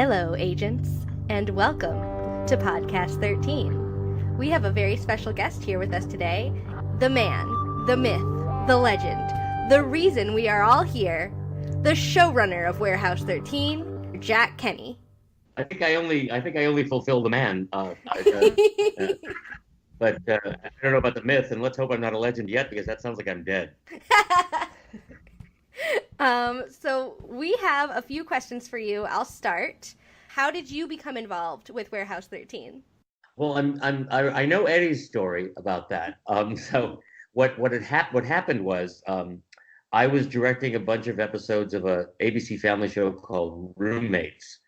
Hello, agents, and welcome to Podcast 13. We have a very special guest here with us today, the man, the myth, the legend, the reason we are all here, the showrunner of Warehouse 13, Jack Kenny. I think I only fulfill the man, but I don't know about the myth, and let's hope I'm not a legend yet because that sounds like I'm dead. So we have a few questions for you. I'll start. How did you become involved with Warehouse 13? Well, I know Eddie's story about that. So what happened was I was directing a bunch of episodes of a ABC Family show called Roommates,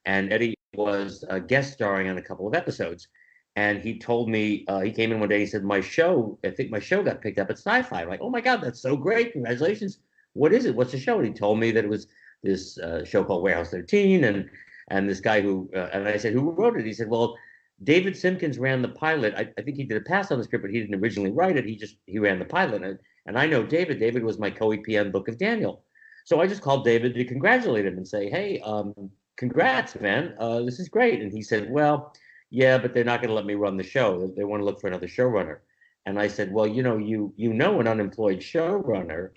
and Eddie was guest starring on a couple of episodes. And he told me he came in one day. He said, I think my show got picked up at Sci-Fi. I'm like, oh my God, that's so great! Congratulations. What is it? What's the show? And he told me that it was this show called Warehouse 13, and this guy and I said, who wrote it? He said, well, David Simpkins ran the pilot. I think he did a pass on the script, but he didn't originally write it. He ran the pilot, and I know David. David was my co-EP on Book of Daniel, so I just called David to congratulate him and say, hey, congrats, man, this is great. And he said, well, yeah, but they're not going to let me run the show. They want to look for another showrunner. And I said, well, you know an unemployed showrunner.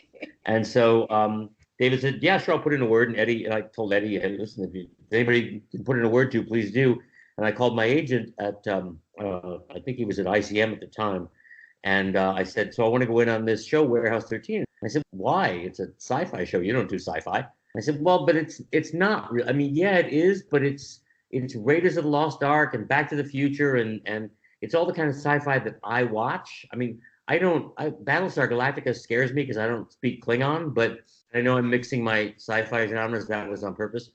And so David said, yeah, sure, I'll put in a word. And I told Eddie, hey, listen, if anybody can put in a word to, please do. And I called my agent at, I think he was at ICM at the time. And I said, so I want to go in on this show, Warehouse 13. I said, why? It's a sci-fi show. You don't do sci-fi. I said, well, but it's not real. I mean, yeah, it is, but it's Raiders of the Lost Ark and Back to the Future, and it's all the kind of sci-fi that I watch. I mean, Battlestar Galactica scares me because I don't speak Klingon, but I know I'm mixing my sci-fi genres. That was on purpose.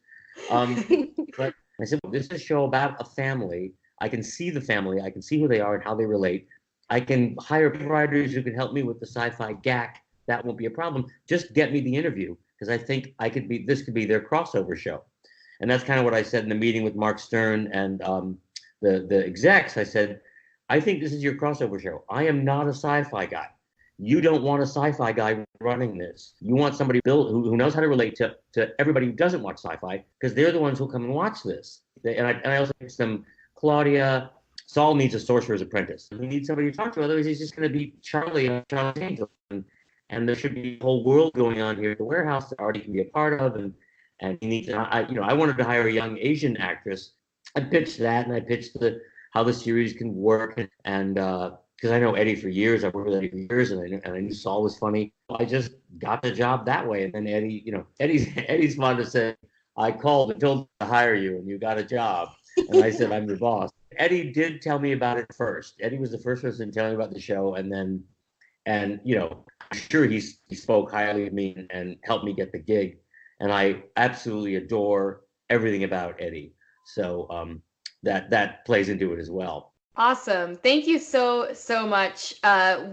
But I said, well, this is a show about a family. I can see the family. I can see who they are and how they relate. I can hire writers who can help me with the sci-fi gack. That won't be a problem. Just get me the interview because I think this could be their crossover show. And that's kind of what I said in the meeting with Mark Stern and the execs. I said, I think this is your crossover show. I am not a sci-fi guy. You don't want a sci-fi guy running this. You want somebody who knows how to relate to everybody who doesn't watch sci-fi, because they're the ones who'll come and watch this. And I also mixed them, Claudia. Saul needs a sorcerer's apprentice. He needs somebody to talk to, otherwise he's just going to be Charlie and Charlie's Angel. And there should be a whole world going on here at the warehouse that Artie can be a part of. And he needs, I wanted to hire a young Asian actress. I pitched that, and I pitched how the series can work, and because I know Eddie for years, I've worked with Eddie for years, and I knew Saul was funny. I just got the job that way, and then Eddie's fond to say, I called and told to hire you, and you got a job, and I said I'm your boss. Eddie did tell me about it first. Eddie was the first person to tell me about the show, and I'm sure he spoke highly of me and helped me get the gig. And I absolutely adore everything about Eddie. So that plays into it as well. Awesome. Thank you so much.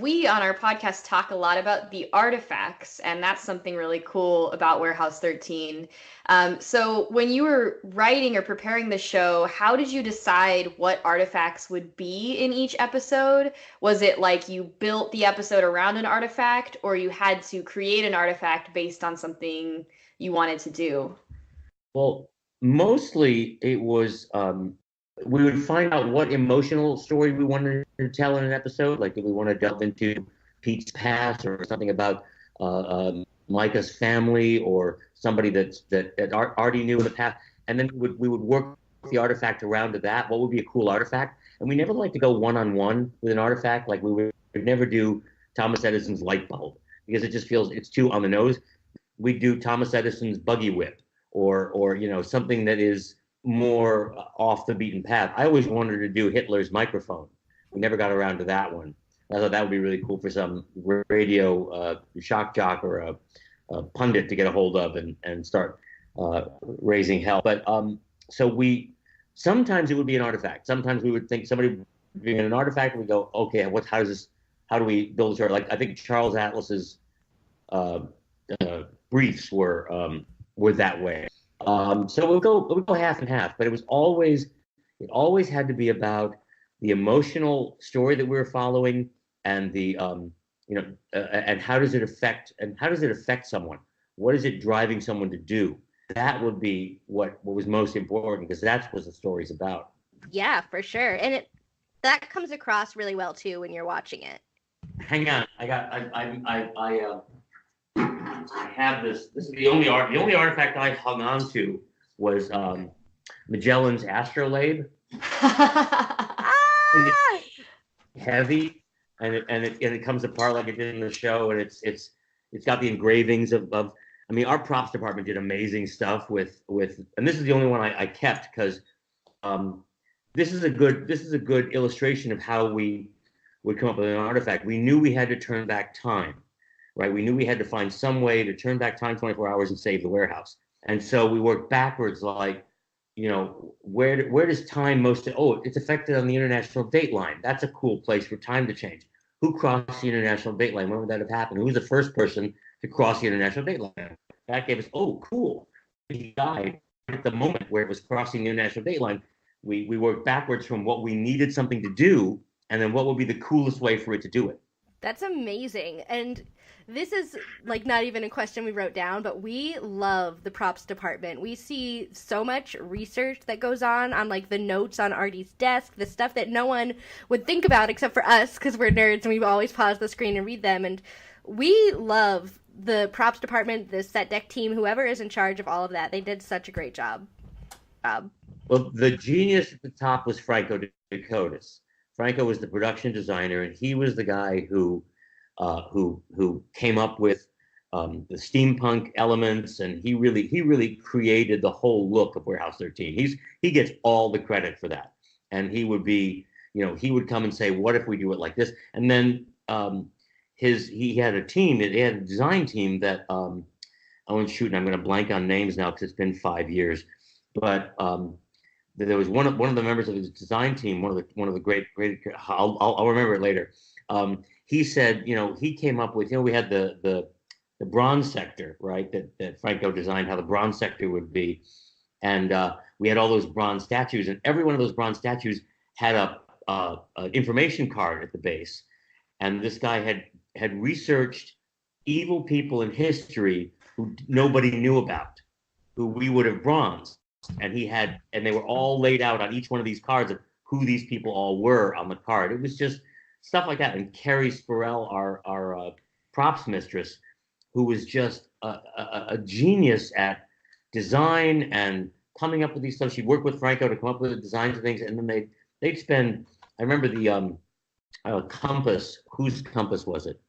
We on our podcast talk a lot about the artifacts, and that's something really cool about Warehouse 13. So when you were writing or preparing the show, how did you decide what artifacts would be in each episode? Was it like you built the episode around an artifact, or you had to create an artifact based on something you wanted to do? Well, mostly it was we would find out what emotional story we wanted to tell in an episode. Like, did we want to delve into Pete's past or something about Micah's family or somebody that Artie knew in the past? And then we would work the artifact around to that. What would be a cool artifact? And we never like to go one-on-one with an artifact. Like, we would never do Thomas Edison's light bulb because it just feels it's too on the nose. We'd do Thomas Edison's buggy whip or something that is more off the beaten path. I always wanted to do Hitler's microphone. We never got around to that one. I thought that would be really cool for some radio shock jock or a pundit to get a hold of and start raising hell. But so sometimes it would be an artifact. Sometimes we would think somebody being an artifact, and we go, okay, how do we build a story? Like, I think Charles Atlas's briefs were that way. So it would go half and half, but it always had to be about the emotional story that we were following and the and how does it affect someone? What is it driving someone to do? that would be what was most important, because that's what the story's about. Yeah, for sure. And that comes across really well too when you're watching it. Hang on, I have this. This is the only artifact I hung on to was Magellan's astrolabe. And it's heavy, and it comes apart like it did in the show, and it's got the engravings of. I mean, our props department did amazing stuff with, and this is the only one I kept, because this is a good illustration of how we would come up with an artifact. We knew we had to turn back time, right? We knew we had to find some way to turn back time 24 hours and save the warehouse. And so we worked backwards, like, where does time most, it's affected on the international date line. That's a cool place for time to change. Who crossed the international date line? When would that have happened? Who was the first person to cross the international date line? That gave us, cool. He died at the moment where it was crossing the international date line. We worked backwards from what we needed something to do, and then what would be the coolest way for it to do it. That's amazing. And this is like not even a question we wrote down, but we love the props department. We see so much research that goes on like the notes on Artie's desk, the stuff that no one would think about except for us, because we're nerds and we always pause the screen and read them. And we love the props department, the set deck team, whoever is in charge of all of that. They did such a great job. Well, the genius at the top was Franco Dakotas. Franco was the production designer, and he was the guy who came up with the steampunk elements, and he really created the whole look of Warehouse 13. He gets all the credit for that, and he would come and say, "What if we do it like this?" And then he had a team. He had a design team that I'm going to blank on names now because it's been 5 years, but there was one of the members of his design team, one of the great. I'll remember it later. He said, he came up with, we had the bronze sector, right? That Franco designed how the bronze sector would be, and we had all those bronze statues, and every one of those bronze statues had a information card at the base, and this guy had researched evil people in history who nobody knew about, who we would have bronzed. And they were all laid out on each one of these cards of who these people all were on the card. It was just stuff like that. And Carrie Sporell, our props mistress, who was just a genius at design and coming up with these stuff. She'd work with Franco to come up with the designs of things, and then they'd spend. I remember the compass. Whose compass was it?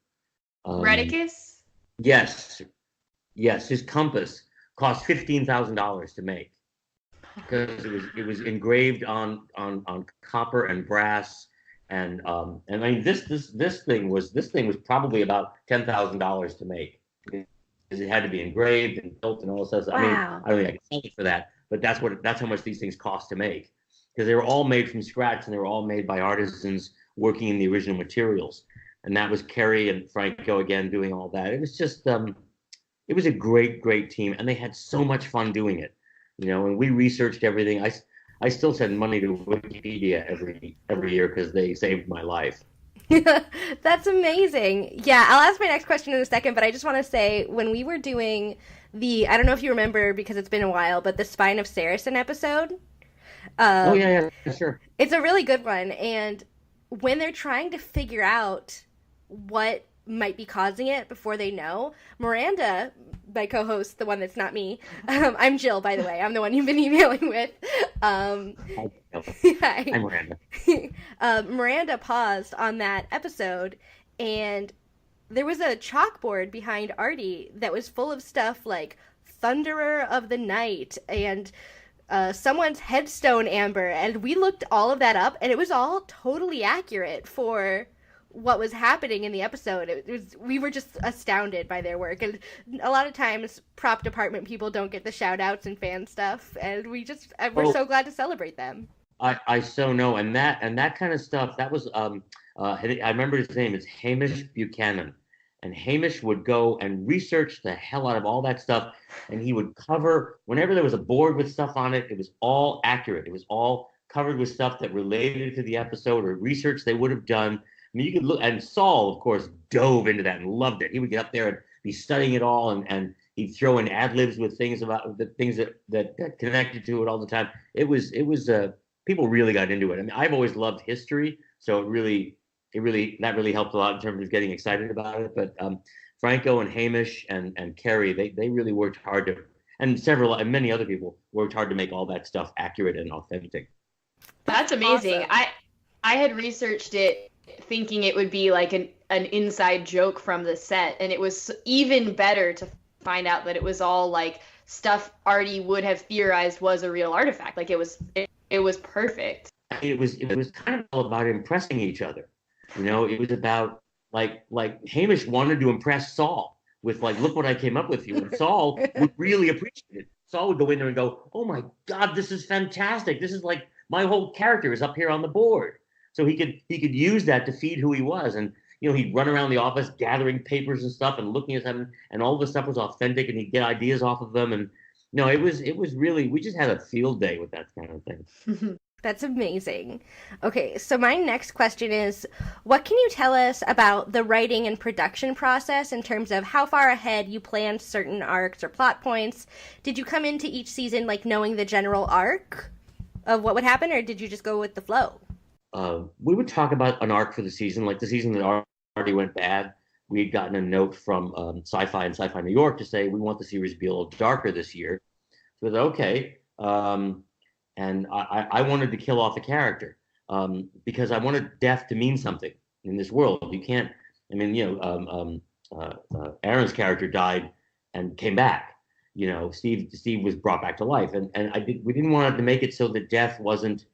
Redicus? Yes, his compass cost $15,000 to make, because it was engraved on copper and brass, and I mean this thing was probably about $10,000 to make, because it had to be engraved and built and all this stuff. Wow. I mean, I don't think I can sell it for that, but that's how much these things cost to make, because they were all made from scratch, and they were all made by artisans working in the original materials. And that was Kerry and Franco again doing all that. It was just it was a great team, and they had so much fun doing it. And we researched everything. I still send money to Wikipedia every year because they saved my life. That's amazing. Yeah, I'll ask my next question in a second, but I just want to say, when we were doing I don't know if you remember because it's been a while, but the Spine of Saracen episode. Oh yeah, sure. It's a really good one, and when they're trying to figure out what might be causing it before they know, Miranda, my co-host, the one that's not me, I'm Jill, by the way, I'm the one you've been emailing with. Hi, I'm Miranda. Miranda paused on that episode, and there was a chalkboard behind Artie that was full of stuff like Thunderer of the Night and someone's headstone amber, and we looked all of that up, and it was all totally accurate for what was happening in the episode. We were just astounded by their work, and a lot of times prop department people don't get the shout outs and fan stuff, and we're so glad to celebrate them. I so know, and that kind of stuff, that was I remember his name. It's Hamish Buchanan, and Hamish would go and research the hell out of all that stuff, and he would cover, whenever there was a board with stuff on it, it was all accurate. It was all covered with stuff that related to the episode or research they would have done. I mean, you could look, and Saul, of course, dove into that and loved it. He would get up there and be studying it all, and he'd throw in ad libs with things about the things that connected to it all the time. It was people really got into it. I mean, I've always loved history, so that really helped a lot in terms of getting excited about it. But Franco and Hamish and Kerry, they really worked hard to, and many other people worked hard to make all that stuff accurate and authentic. That's amazing. Awesome. I had researched it thinking it would be like an inside joke from the set, and it was even better to find out that it was all like stuff Artie would have theorized was a real artifact. Like it was perfect. It was kind of all about impressing each other. It was about like Hamish wanted to impress Saul with like, look what I came up with you, and Saul would really appreciate it. Saul would go in there and go, oh my God, this is fantastic. This is like my whole character is up here on the board. So he could use that to feed who he was. And he'd run around the office gathering papers and stuff and looking at them, and all the stuff was authentic, and he'd get ideas off of them. And it was really, we just had a field day with that kind of thing. That's amazing. Okay, so my next question is, what can you tell us about the writing and production process in terms of how far ahead you planned certain arcs or plot points? Did you come into each season like knowing the general arc of what would happen, or did you just go with the flow? We would talk about an arc for the season, like the season that already went bad. We had gotten a note from Sci-Fi and Sci-Fi New York to say, we want the series to be a little darker this year. So we said, okay. And I wanted to kill off a character because I wanted death to mean something in this world. You can't, I mean, Aaron's character died and came back. Steve was brought back to life. And we didn't want to make it so that death wasn't,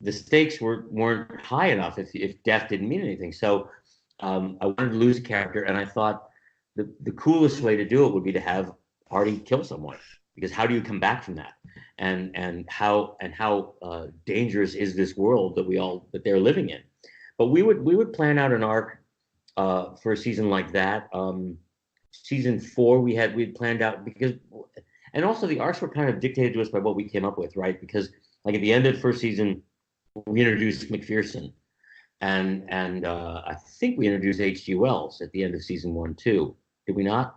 the stakes weren't high enough if death didn't mean anything. So I wanted to lose a character, and I thought the coolest way to do it would be to have Artie kill someone, because how do you come back from that? And how dangerous is this world that they're living in? But we would plan out an arc for a season like that. Season 4 we'd planned out, and also the arcs were kind of dictated to us by what we came up with, right? Because like at the end of the first season, we introduced McPherson, and I think we introduced H.G. Wells at the end of season 1 too. Did we not?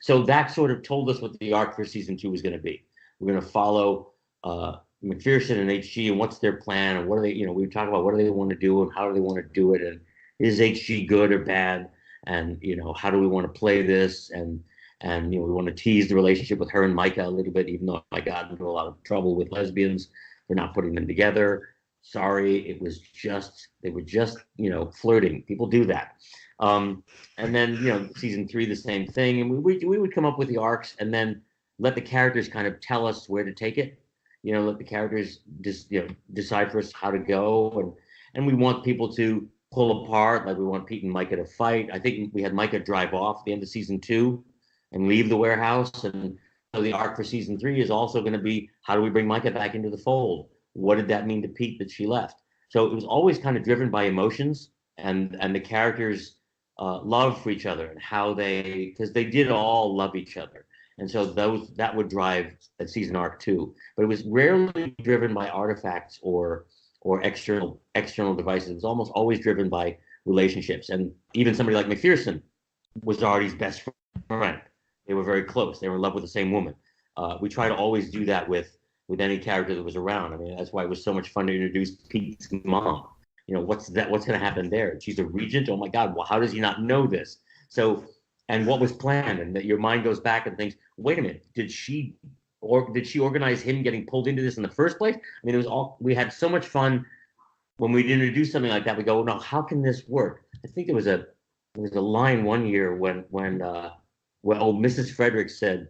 So that sort of told us what the arc for season 2 was going to be. We're going to follow McPherson and HG, and what's their plan, and what are they, we talk about what do they want to do and how do they want to do it, and is HG good or bad, and how do we want to play this, and we want to tease the relationship with her and Micah a little bit, even though I got into a lot of trouble with lesbians for not putting them together. Sorry, they were just flirting. People do that. And then season 3 the same thing, and we would come up with the arcs and then let the characters kind of tell us where to take it. Let the characters just decide for us how to go, and we want people to pull apart. Like we want Pete and Micah to fight. I think we had Micah drive off at the end of season 2 and leave the warehouse, and so the arc for season 3 is also going to be, how do we bring Micah back into the fold? What did that mean to Pete that she left? So it was always kind of driven by emotions and the characters' love for each other, and how because they did all love each other. And so that would drive a season arc too. But it was rarely driven by artifacts or external devices. It was almost always driven by relationships. And even somebody like McPherson was Artie's best friend. They were very close. They were in love with the same woman. We try to always do that with any character that was around. I mean, that's why it was so much fun to introduce Pete's mom. What's going to happen there? She's a regent. Oh my God! Well, how does he not know this? So, and what was planned, and that your mind goes back and thinks, wait a minute, did she organize him getting pulled into this in the first place? I mean, we had so much fun when we'd introduce something like that. We go, no, how can this work? I think there was a line one year when Mrs. Frederick said,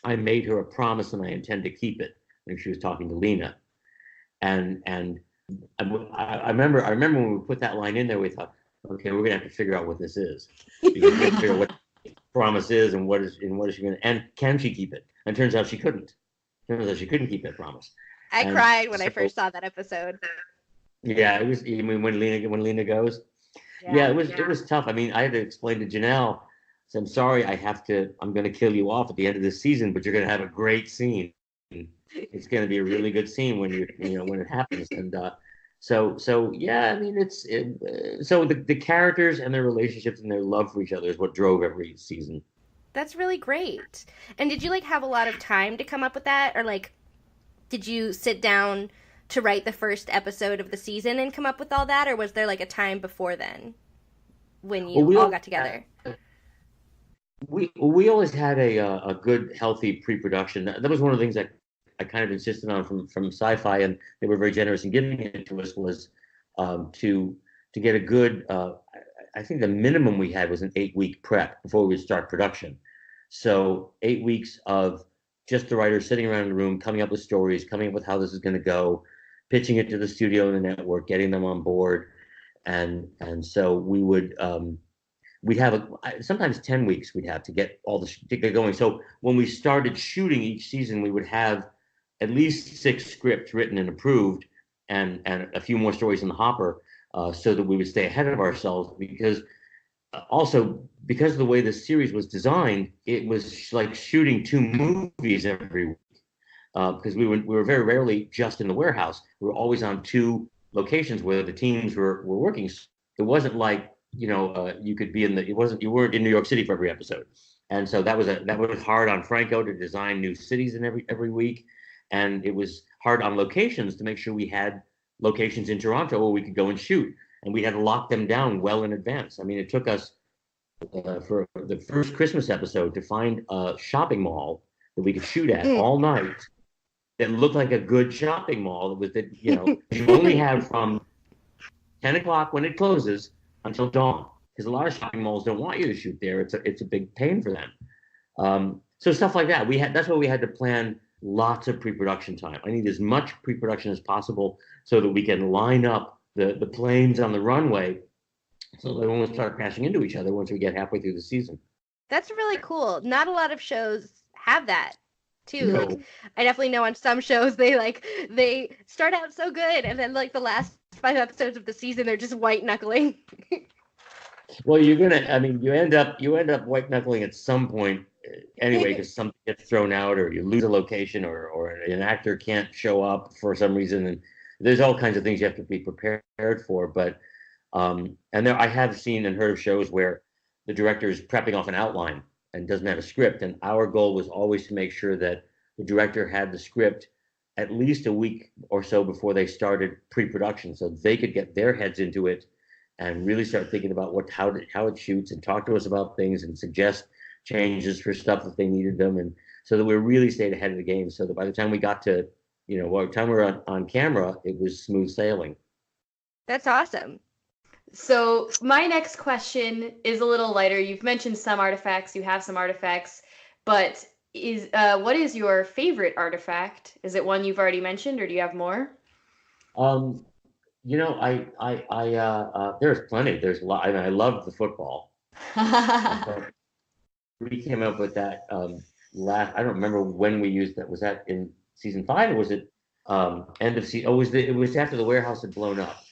I made her a promise and I intend to keep it, when she was talking to Lena. And I remember when we put that line in there, we thought, okay, we're gonna have to figure out what this is. Because we have to figure out what promise is, and what is she gonna, and can she keep it? And it turns out she couldn't. Turns out she couldn't keep that promise. I cried when I first saw that episode. Yeah, it was. You mean when Lena goes? Yeah, it was tough. I mean, I had to explain to Janelle, so I'm sorry, I'm gonna kill you off at the end of this season, but you're gonna have a great scene. It's gonna be a really good scene when when it happens. And so yeah, I mean, so the characters and their relationships and their love for each other is what drove every season. That's really great. And did you like have a lot of time to come up with that, or like did you sit down to write the first episode of the season and come up with all that, or was there like a time before then when you all got together? We always had a good healthy pre-production. That was one of the things that I kind of insisted on from Sci-Fi, and they were very generous in giving it to us, was to get a good. I think the minimum we had was an 8-week prep before we would start production. So 8 weeks of just the writers sitting around in the room, coming up with stories, coming up with how this is going to go, pitching it to the studio and the network, getting them on board, and so we'd have sometimes 10 weeks we'd have to get to get going. So when we started shooting each season, we would have at least 6 scripts written and approved, and a few more stories in the hopper, so that we would stay ahead of ourselves. Because also because of the way the series was designed, it was like shooting 2 movies every week. Because we were very rarely just in the warehouse. We were always on 2 locations where the teams were working. It wasn't like, you could be you weren't in New York City for every episode. And so that was hard on Franco to design new cities in every week. And it was hard on locations to make sure we had locations in Toronto where we could go and shoot. And we had to lock them down well in advance. I mean, it took us for the first Christmas episode to find a shopping mall that we could shoot at all night that looked like a good shopping mall. You only have from 10 o'clock when it closes until dawn, because a lot of shopping malls don't want you to shoot there. It's a big pain for them. So stuff like that. That's why we had to plan lots of pre-production time. I need as much pre-production as possible so that we can line up the planes on the runway so they won't start crashing into each other once we get halfway through the season. That's really cool. Not a lot of shows have that too. No. Like, I definitely know on some shows they start out so good, and then like the last 5 episodes of the season they're just white knuckling. Well, you end up white knuckling at some point anyway, because something gets thrown out, or you lose a location, or an actor can't show up for some reason, and there's all kinds of things you have to be prepared for. But I have seen and heard of shows where the director is prepping off an outline and doesn't have a script, and our goal was always to make sure that the director had the script at least a week or so before they started pre-production, so they could get their heads into it and really start thinking about how it shoots, and talk to us about things and suggest changes for stuff if they needed them, and so that we really stayed ahead of the game, so that by the time we got to, by the time we were on camera, it was smooth sailing. That's awesome. So my next question is a little lighter. You've mentioned some artifacts, you have some artifacts, but what is your favorite artifact? Is it one you've already mentioned, or do you have more? There's plenty. There's a lot. I mean, I love the football. We came up with that I don't remember when we used that. Was that in season 5, or was it end of season? Oh, it was after the warehouse had blown up,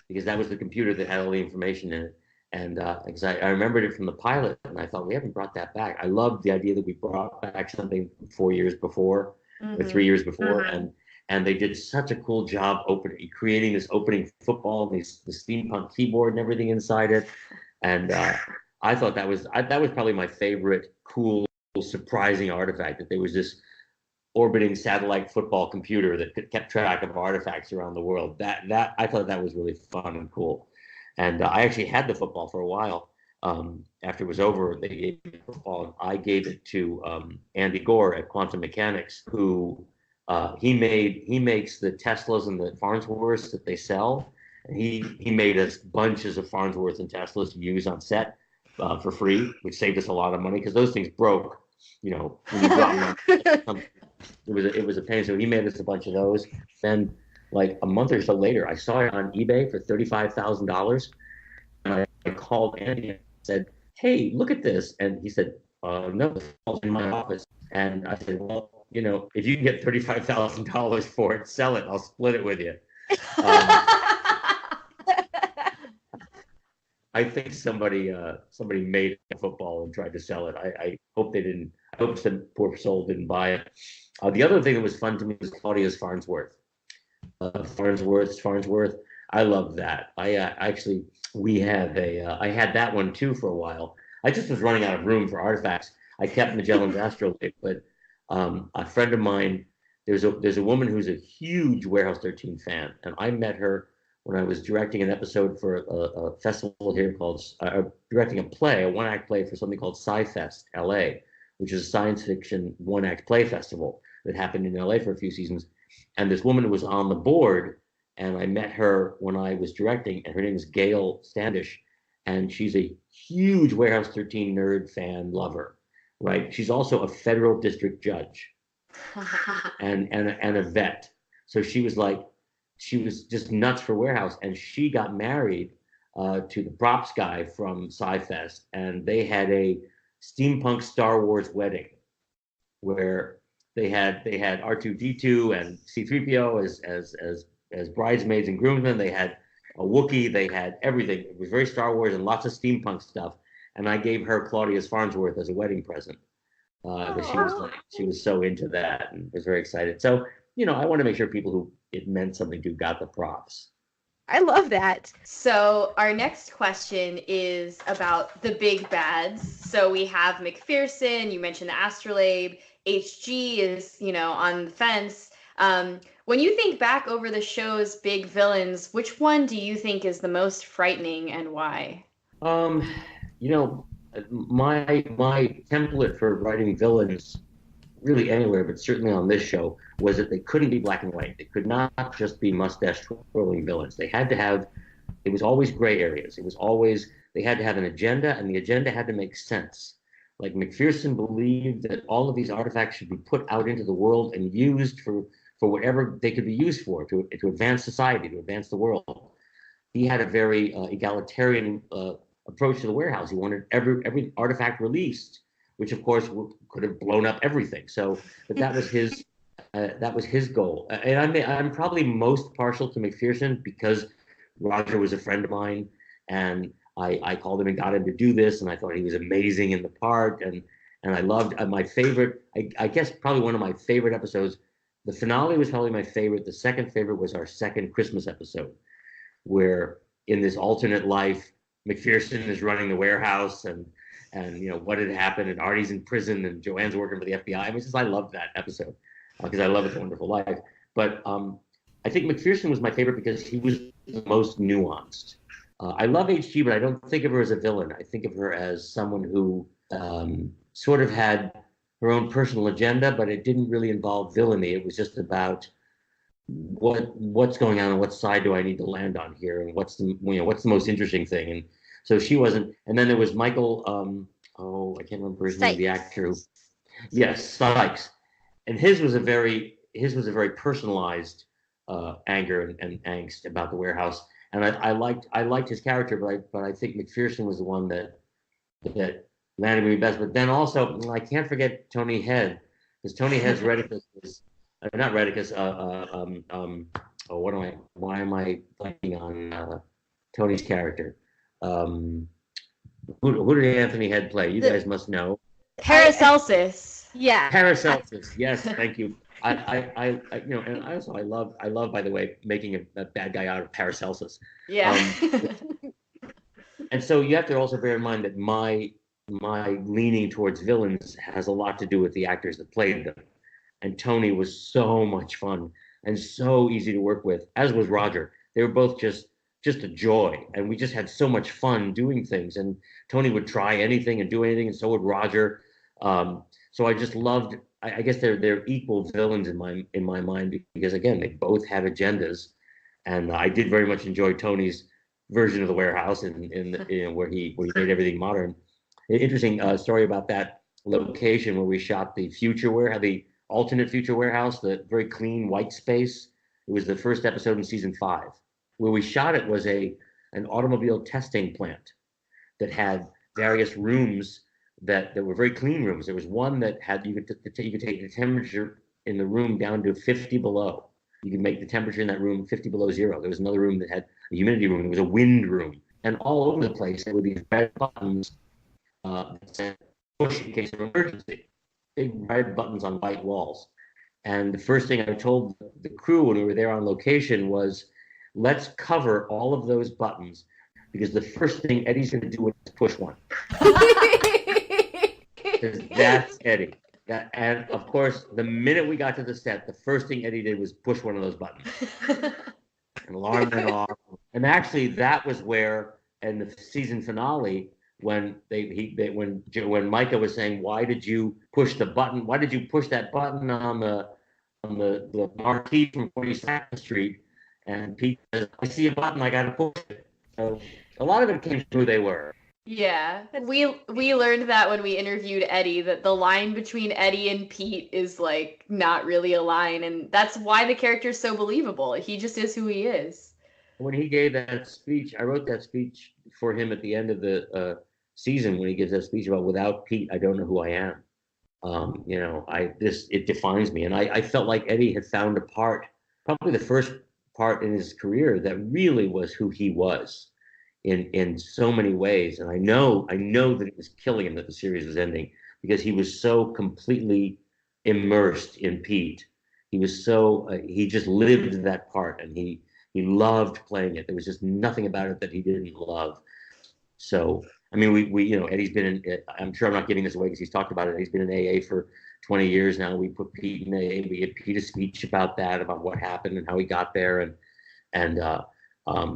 because that was the computer that had all the information in it. And because I remembered it from the pilot, and I thought, we haven't brought that back. I loved the idea that we brought back something 4 years before, or 3 years before, and they did such a cool job creating this opening football, the steampunk keyboard and everything inside it. And I thought that was probably my favorite cool, surprising artifact, that there was this orbiting satellite football computer that kept track of artifacts around the world. That I thought that was really fun and cool. And I actually had the football for a while. After it was over, they gave me the football. I gave it to Andy Gore at Quantum Mechanics, who he makes the Teslas and the Farnsworths that they sell. And he made us bunches of Farnsworths and Teslas to use on set for free, which saved us a lot of money, because those things broke. When you brought them, it was a pain. So he made us a bunch of those. Then, like a month or so later, I saw it on eBay for $35,000, and I called Andy and said, "Hey, look at this." And he said, "No, it's in my office." And I said, "Well, if you can get $35,000 for it, sell it. I'll split it with you." I think somebody made a football and tried to sell it. I hope they didn't. I hope some poor soul didn't buy it. The other thing that was fun to me was Claudia's Farnsworth. Farnsworth. I love that. I had that one too for a while. I just was running out of room for artifacts. I kept Magellan's Astrolabe, but a friend of mine, there's a woman who's a huge Warehouse 13 fan, and I met her when I was directing an episode for a festival here called, directing a play, a one-act play for something called Sci-Fest LA, which is a science fiction one-act play festival that happened in LA for a few seasons. And this woman was on the board, and I met her when I was directing, and her name is Gail Standish, and she's a huge Warehouse 13 nerd fan lover, right? She's also a federal district judge and a vet. So she was just nuts for Warehouse, and she got married to the props guy from Sci-Fest, and they had a steampunk Star Wars wedding where they had R2D2 and C3PO as bridesmaids and groomsmen. They had a Wookiee, they had everything. It was very Star Wars and lots of steampunk stuff. And I gave her Claudius Farnsworth as a wedding present. She was so into that and was very excited. So, I want to make sure people who it meant something to got the props. I love that. So our next question is about the big bads. So we have McPherson, you mentioned the Astrolabe, HG is, on the fence. When you think back over the show's big villains, which one do you think is the most frightening and why? My template for writing villains, really anywhere, but certainly on this show, was that they couldn't be black and white. They could not just be mustache twirling villains. It was always gray areas. They had to have an agenda, and the agenda had to make sense. Like McPherson believed that all of these artifacts should be put out into the world and used for whatever they could be used for, to advance society, to advance the world. He had a very egalitarian approach to the warehouse. He wanted every artifact released, which of course could have blown up everything. So, but that was his goal. And I'm probably most partial to McPherson because Roger was a friend of mine, and I called him and got him to do this, and I thought he was amazing in the part, and I loved my favorite. I guess probably one of my favorite episodes. The finale was probably my favorite. The second favorite was our second Christmas episode, where in this alternate life, McPherson is running the warehouse, and what had happened, and Artie's in prison, and Joanne's working for the FBI. I loved that episode because I love It's a Wonderful Life. But I think McPherson was my favorite because he was the most nuanced. I love HG, but I don't think of her as a villain. I think of her as someone who sort of had her own personal agenda, but it didn't really involve villainy. It was just about what's going on and what side do I need to land on here, and what's the most interesting thing. And so she wasn't. And then there was Michael. I can't remember his name. The actor. Yes, Sykes. And his was a very personalized anger and angst about the warehouse. And I liked his character, but I think McPherson was the one that landed me best. But then also, I can't forget Tony Head, because Tony Head's Redicus was not Redicus. Why am I blanking on Tony's character? Who did Anthony Head play? You guys must know. Paracelsus. Yeah. Paracelsus. Yes, thank you. And also I love, by the way, making a bad guy out of Paracelsus. Yeah. And so you have to also bear in mind that my leaning towards villains has a lot to do with the actors that played them. And Tony was so much fun and so easy to work with, as was Roger. They were both just a joy, and we just had so much fun doing things. And Tony would try anything and do anything, and so would Roger. So I just loved. I guess they're equal villains in my mind, because again, they both had agendas, and I did very much enjoy Tony's version of the warehouse, where he made everything modern. An interesting story about that location where we shot the alternate future warehouse, the very clean white space. It was the first episode in season 5. Where we shot it was an automobile testing plant that had various rooms that were very clean rooms. There was one that you could take the temperature in the room down to 50 below. You could make the temperature in that room 50 below zero. There was another room that had a humidity room. There was a wind room, and all over the place there were these red buttons that said push in case of emergency. Big red buttons on white walls. And the first thing I told the crew when we were there on location was, let's cover all of those buttons, because the first thing Eddie's going to do is push one. Because because that's Eddie. And of course, the minute we got to the set, the first thing Eddie did was push one of those buttons. An alarm went off. And actually, that was where, in the season finale, when when Micah was saying, "Why did you push the button? Why did you push that button on the marquee from 42nd Street?" And Pete says, "I see a button. I got to push it." So a lot of it came from who they were. Yeah, we learned that when we interviewed Eddie, that the line between Eddie and Pete is like not really a line, and that's why the character is so believable. He just is who he is. When he gave that speech, I wrote that speech for him at the end of the season when he gives that speech about "Without Pete, I don't know who I am." It defines me, and I felt like Eddie had found a part, probably the first part in his career that really was who he was in so many ways. And I know that it was killing him that the series was ending because he was so completely immersed in Pete. He was so he just lived that part, and he loved playing it. There was just nothing about it that he didn't love. So I mean, we Eddie's been in. I'm sure I'm not giving this away because he's talked about it. He's been in AA for 20 years now. We put Pete in AA. We gave Pete a speech about that, about what happened and how he got there, and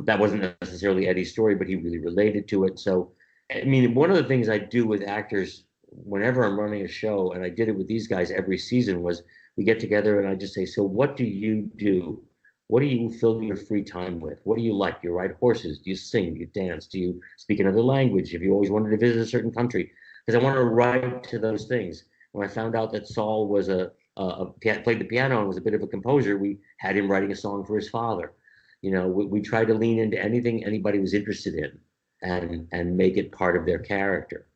that wasn't necessarily Eddie's story, but he really related to it. So, I mean, one of the things I do with actors whenever I'm running a show, and I did it with these guys every season, was we get together and I just say, "So what do you do? What do you fill your free time with? What do you like? Do you ride horses? Do you sing? Do you dance? Do you speak another language? Have you always wanted to visit a certain country?" Because I want to write to those things. When I found out that Saul was played the piano and was a bit of a composer, we had him writing a song for his father. We tried to lean into anything anybody was interested in and make it part of their character.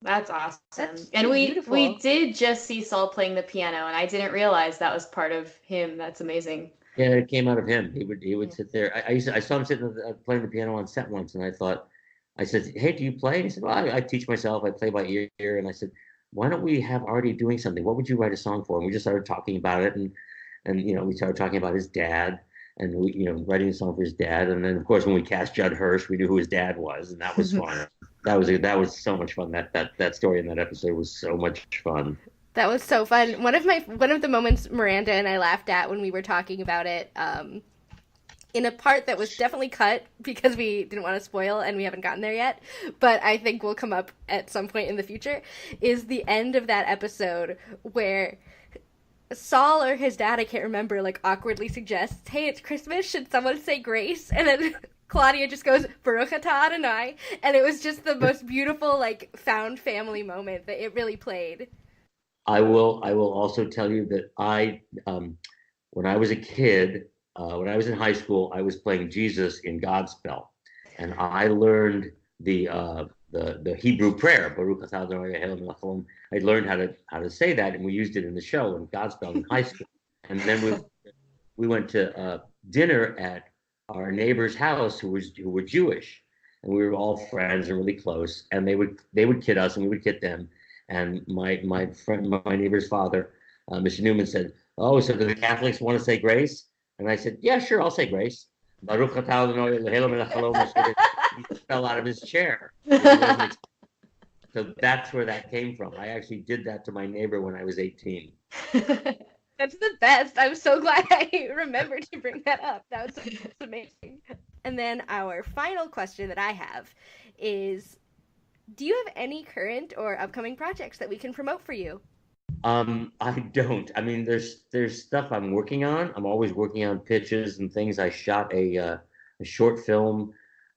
That's awesome. That's and beautiful. we did just see Saul playing the piano, and I didn't realize that was part of him. That's amazing. Yeah, it came out of him. He would sit there. I saw him sitting playing the piano on set once, and I said, "Hey, do you play?" And he said, "Well, I teach myself. I play by ear." And I said, "Why don't we have Artie doing something? What would you write a song for?" And we just started talking about it, and we started talking about his dad, and writing a song for his dad. And then of course when we cast Judd Hirsch, we knew who his dad was, and that was fun. That was so much fun. That story in that episode was so much fun. That was so fun. One of the moments Miranda and I laughed at when we were talking about it, in a part that was definitely cut because we didn't want to spoil and we haven't gotten there yet, but I think will come up at some point in the future, is the end of that episode where Saul or his dad, I can't remember, like awkwardly suggests, "Hey, it's Christmas, should someone say grace?" And then Claudia just goes, "Baruch atah Adonai," and it was just the most beautiful, like, found family moment that it really played. I will also tell you that when I was a kid, when I was in high school, I was playing Jesus in Godspell, and I learned the Hebrew prayer, Baruch atah Adonai Eloheinu melech haolam. I learned how to say that, and we used it in the show in Godspell in high school. And then we went to dinner at our neighbor's house who were Jewish, and we were all friends and really close. And they would kid us, and we would kid them. And my neighbor's father, Mr. Newman, said, "Oh, so do the Catholics want to say grace?" And I said, "Yeah, sure, I'll say grace." Baruch atah Adonai Eloheinu melech haolam. He fell out of his chair. So that's where that came from. I actually did that to my neighbor when I was 18. That's the best. I'm so glad I remembered to bring that up. That's amazing. And then our final question that I have is, do you have any current or upcoming projects that we can promote for you? I don't. I mean, there's stuff I'm working on. I'm always working on pitches and things. I shot a short film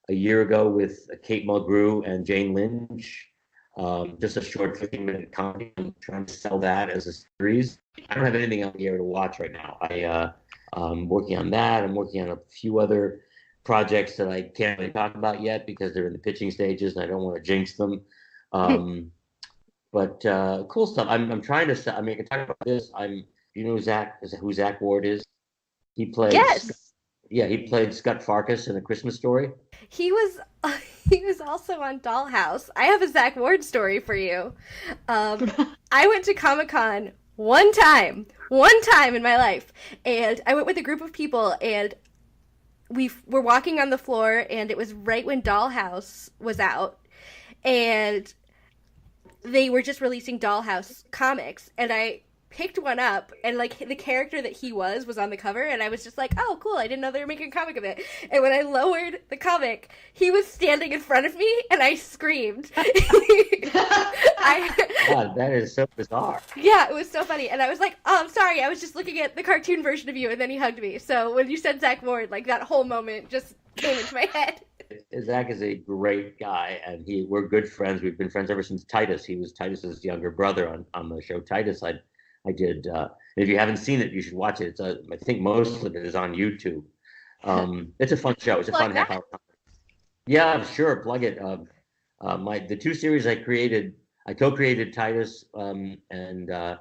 a year ago with Kate Mulgrew and Jane Lynch. Just a short 15-minute comedy. I'm trying to sell that as a series. I don't have anything on the air to watch right now. I'm working on that. I'm working on a few other projects that I can't really talk about yet because they're in the pitching stages and I don't want to jinx them. But cool stuff. I'm trying to. I mean, I can talk about this. You know who Zach Ward is? He played. Yes. He played Scott Farkas in A Christmas Story. He was also on Dollhouse. I have a Zach Ward story for you. I went to Comic-Con one time in my life, and I went with a group of people, and we were walking on the floor, and it was right when Dollhouse was out, and they were just releasing Dollhouse comics, and I picked one up, and like the character that he was on the cover, and I was just like, oh cool, I didn't know they were making a comic of it. And when I lowered the comic, he was standing in front of me, and I screamed. God, that is so bizarre. Yeah, it was so funny, and I was like, oh, I'm sorry, I was just looking at the cartoon version of you. And then he hugged me. So when you said Zach Ward, like that whole moment just came into my head. Zach is a great guy, and we're good friends. We've been friends ever since Titus. He was Titus's younger brother on the show Titus. I did. If you haven't seen it, you should watch it. I think most of it is on YouTube. It's a fun show. It's a fun half hour. Yeah, sure. Plug it. The two series I co-created Titus, and I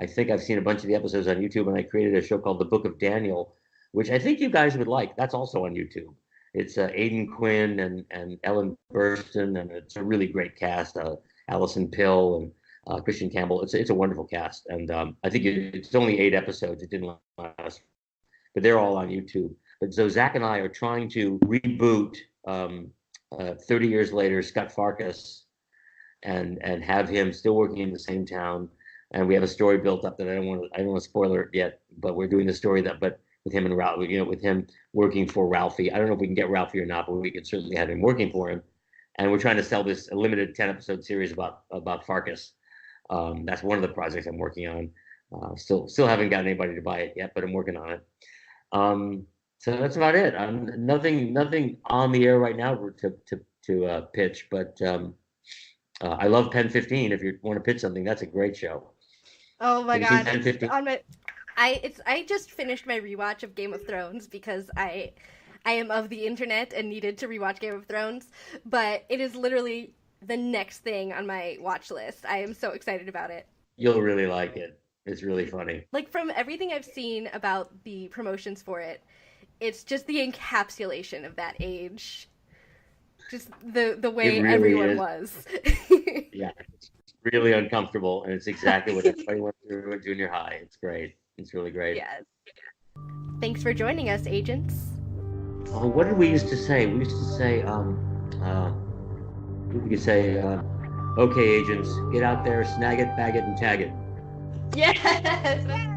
think I've seen a bunch of the episodes on YouTube. And I created a show called The Book of Daniel, which I think you guys would like. That's also on YouTube. It's Aidan Quinn and Ellen Burstyn, and it's a really great cast. Alison Pill and Christian Campbell. It's a wonderful cast, and I think it's only 8 episodes. It didn't last, but they're all on YouTube. But so Zach and I are trying to reboot 30 years later Scott Farkas, and have him still working in the same town. And we have a story built up that I don't want to spoil it yet, but we're doing the story but with him and Ralph, with him working for Ralphie. I don't know if we can get Ralphie or not, but we can certainly have him working for him. And we're trying to sell this a limited 10-episode series about Farkas. That's one of the projects I'm working on. Still haven't got anybody to buy it yet, but I'm working on it. So that's about it. Nothing on the air right now to pitch, but I love Pen 15. If you want to pitch something, that's a great show. Oh my God! Pen 15? I just finished my rewatch of Game of Thrones because I am of the internet and needed to rewatch Game of Thrones, but it is literally the next thing on my watch list. I am so excited about it. You'll really like it. It's really funny. Like, from everything I've seen about the promotions for it, it's just the encapsulation of that age. Just the way really everyone was. Yeah, it's really uncomfortable, and it's exactly what everybody went through in junior high. It's great. It's really great. Yes. Thanks for joining us, agents. Oh, what did we used to say? We used to say, we could say, okay, agents, get out there, snag it, bag it, and tag it. Yes.